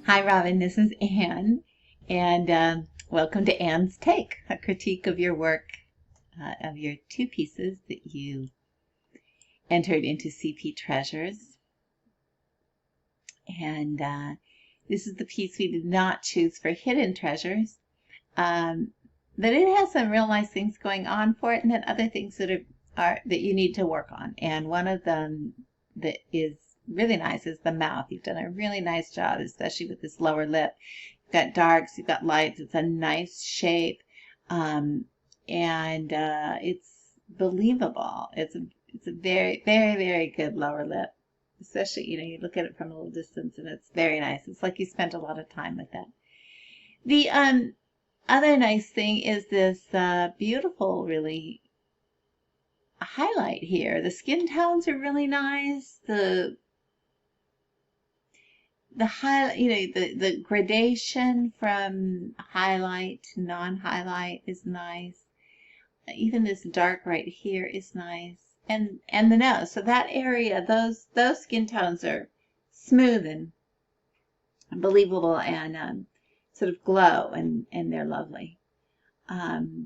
Hi, Robin. This is Anne, and welcome to Anne's Take, a critique of your work, of your two pieces that you entered into CP Treasures. And this is the piece we did not choose for Hidden Treasures, but it has some real nice things going on for it, and then other things that that you need to work on. And one of them that is really nice is the mouth. You've done a really nice job, especially with this lower lip. You've got darks, you've got lights. It's a nice shape, and it's believable. It's a very, very, very good lower lip. Especially, you look at it from a little distance, and it's very nice. It's like you spent a lot of time with that. The other nice thing is this beautiful, really, highlight here. The skin tones are really nice. The highlight, the gradation from highlight to non-highlight is nice. Even this dark right here is nice. And the nose. So that area, those skin tones are smooth and believable and sort of glow, and they're lovely. But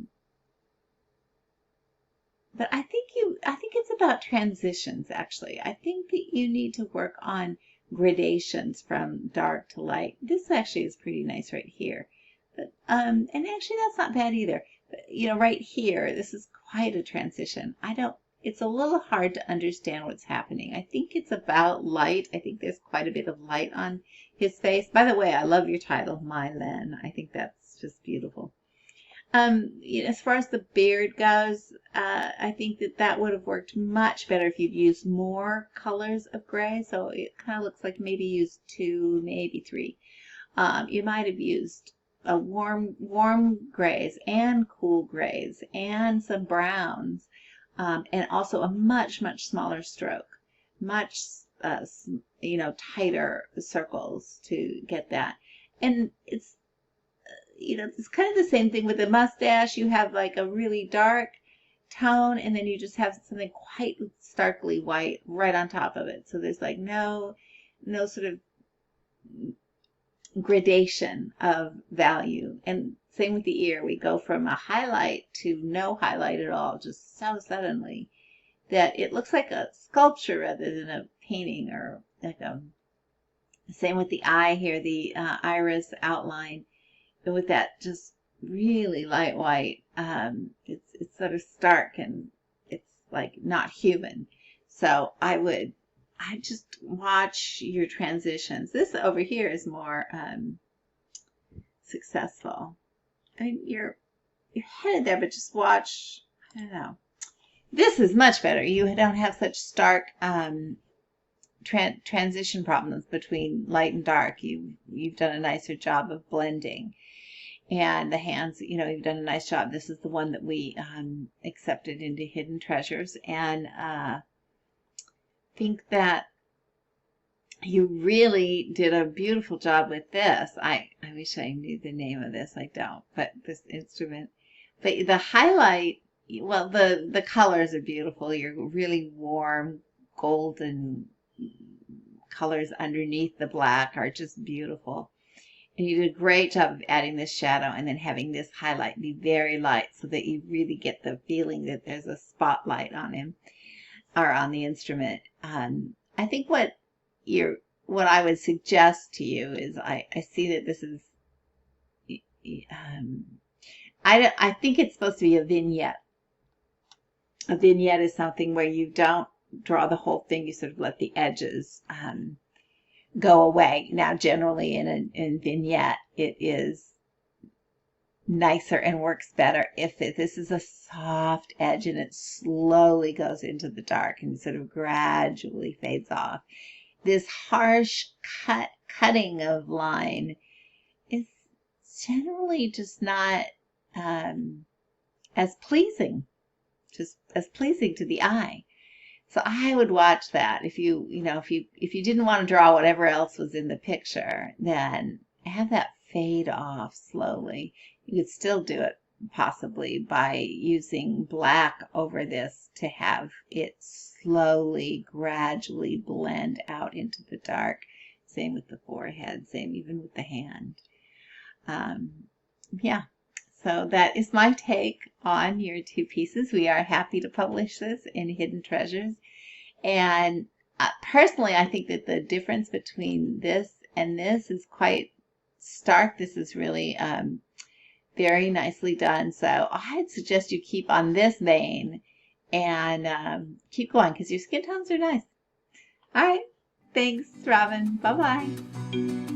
I think it's about transitions, actually. I think that you need to work on gradations from dark to light. This actually is pretty nice right here. But and actually that's not bad either. But, right here, this is quite a transition. It's a little hard to understand what's happening. I think it's about light. I think there's quite a bit of light on his face. By the way, I love your title, My Len. I think that's just beautiful. As far as the beard goes, I think that would have worked much better if you'd used more colors of gray. So it kind of looks like maybe you used 2, maybe 3. You might have used a warm grays and cool grays and some browns, and also a much smaller stroke, much tighter circles to get that. And it's kind of the same thing with the mustache. You have like a really dark tone, and then you just have something quite starkly white right on top of it. So there's like no sort of gradation of value. And same with the ear. We go from a highlight to no highlight at all, just so suddenly that it looks like a sculpture rather than a painting, or like same with the eye here, the iris outline. And with that just really light white, it's sort of stark, and it's like not human. So I just watch your transitions. This over here is more successful. I mean, you're headed there, but just watch. I don't know. This is much better. You don't have such stark transition problems between light and dark. You've done a nicer job of blending. And the hands, you've done a nice job. This is the one that we accepted into Hidden Treasures. And think that you really did a beautiful job with this. I wish I knew the name of this. I don't. But this instrument. But the highlight, well, the colors are beautiful. Your really warm golden colors underneath the black are just beautiful. And you did a great job of adding this shadow and then having this highlight be very light, so that you really get the feeling that there's a spotlight on him or on the instrument. I think what I would suggest to you is I see that this is I think it's supposed to be a vignette. A vignette is something where you don't draw the whole thing. You sort of let the edges go away. Now, generally in vignette, it is nicer and works better if this is a soft edge and it slowly goes into the dark and sort of gradually fades off. This harsh cutting of line is generally just not as pleasing, just as pleasing to the eye. So I would watch that. If you didn't want to draw whatever else was in the picture, then have that fade off slowly. You could still do it possibly by using black over this to have it slowly, gradually blend out into the dark, Same with the forehead, same even with the hand. Yeah, so that is my take on your two pieces. We are happy to publish this in Hidden Treasures. And personally, I think that the difference between this and this is quite stark. This is really very nicely done. So I'd suggest you keep on this vein and keep going because your skin tones are nice. All right. Thanks, Robin. Bye-bye.